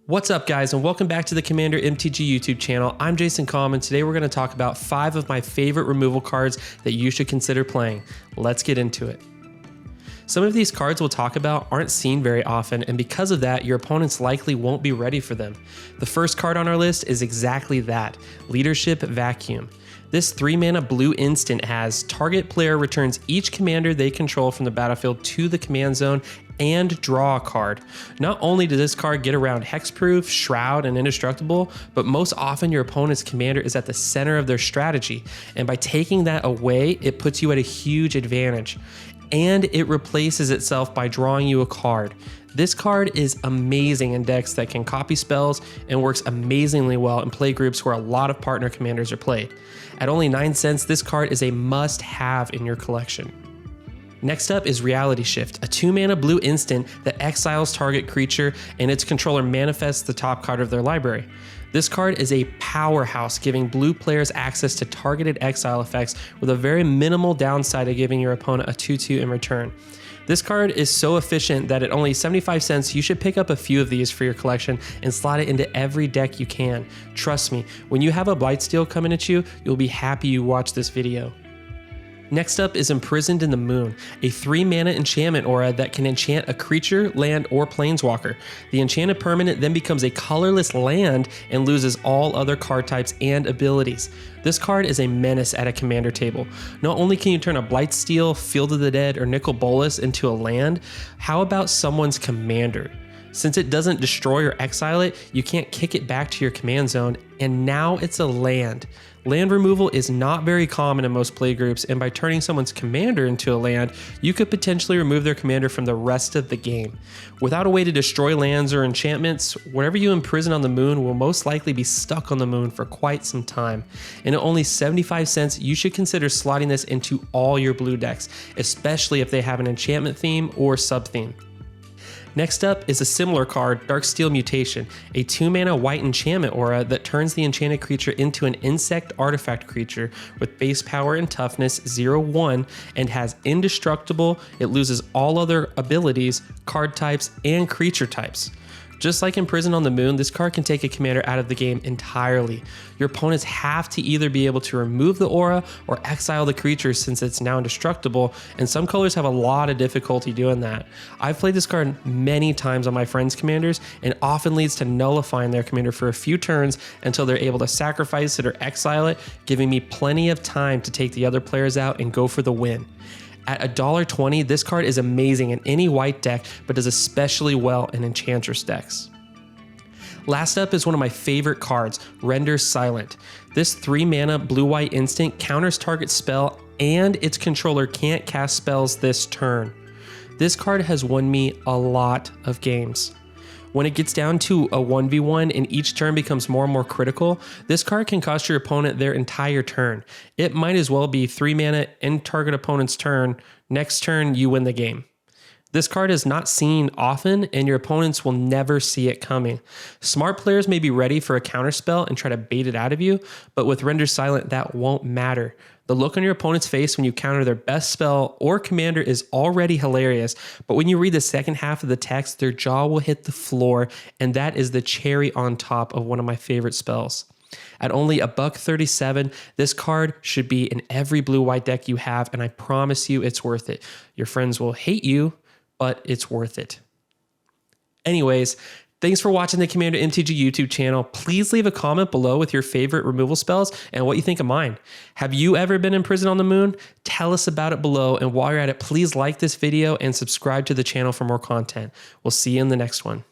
What's up guys, and welcome back to the Commander MTG YouTube channel. I'm Jason Kalm, and today we're going to talk about 5 of my favorite removal cards that you should consider playing. Let's get into it. Some of these cards we'll talk about aren't seen very often, and because of that, your opponents likely won't be ready for them. The first card on our list is exactly that, Leadership Vacuum. This 3-mana blue instant has target player returns each commander they control from the battlefield to the command zone and draw a card. Not only does this card get around Hexproof, Shroud, and Indestructible, but most often your opponent's commander is at the center of their strategy, and by taking that away, it puts you at a huge advantage. And it replaces itself by drawing you a card. This card is amazing in decks that can copy spells and works amazingly well in play groups where a lot of partner commanders are played. At only 9 cents, this card is a must-have in your collection. Next up is Reality Shift, a 2-mana blue instant that exiles target creature and its controller manifests the top card of their library. This card is a powerhouse, giving blue players access to targeted exile effects with a very minimal downside of giving your opponent a 2/2 in return. This card is so efficient that at only 75 cents, you should pick up a few of these for your collection and slot it into every deck you can. Trust me, when you have a Blightsteel coming at you, you'll be happy you watched this video. Next up is Imprisoned in the Moon, a 3-mana enchantment aura that can enchant a creature, land, or planeswalker. The enchanted permanent then becomes a colorless land and loses all other card types and abilities. This card is a menace at a commander table. Not only can you turn a Blightsteel, Field of the Dead, or Nicol Bolas into a land, how about someone's commander? Since it doesn't destroy or exile it, you can't kick it back to your command zone, and now it's a land. Land removal is not very common in most play groups, and by turning someone's commander into a land, you could potentially remove their commander from the rest of the game. Without a way to destroy lands or enchantments, whatever you imprison on the moon will most likely be stuck on the moon for quite some time. And at only 75 cents, you should consider slotting this into all your blue decks, especially if they have an enchantment theme or sub-theme. Next up is a similar card, Darksteel Mutation, a 2-mana white enchantment aura that turns the enchanted creature into an insect artifact creature with base power and toughness 0/1 and has indestructible. It loses all other abilities, card types, and creature types. Just like Imprisoned on the Moon, this card can take a commander out of the game entirely. Your opponents have to either be able to remove the aura or exile the creature since it's now indestructible, and some colors have a lot of difficulty doing that. I've played this card many times on my friends' commanders, and often leads to nullifying their commander for a few turns until they're able to sacrifice it or exile it, giving me plenty of time to take the other players out and go for the win. At $1.20, this card is amazing in any white deck, but does especially well in Enchantress decks. Last up is one of my favorite cards, Render Silent. This 3-mana blue-white instant counters target spell, and its controller can't cast spells this turn. This card has won me a lot of games. When it gets down to a 1v1 and each turn becomes more and more critical, this card can cost your opponent their entire turn. It might as well be 3 mana end target opponent's turn. Next turn, you win the game. This card is not seen often, and your opponents will never see it coming. Smart players may be ready for a counterspell and try to bait it out of you, but with Render Silent, that won't matter. The look on your opponent's face when you counter their best spell or commander is already hilarious, but when you read the second half of the text, their jaw will hit the floor, and that is the cherry on top of one of my favorite spells. At only $1.37, this card should be in every blue-white deck you have, and I promise you it's worth it. Your friends will hate you, but it's worth it. Anyways, thanks for watching the Commander MTG YouTube channel. Please leave a comment below with your favorite removal spells and what you think of mine. Have you ever been imprisoned on the moon? Tell us about it below, and while you're at it, please like this video and subscribe to the channel for more content. We'll see you in the next one.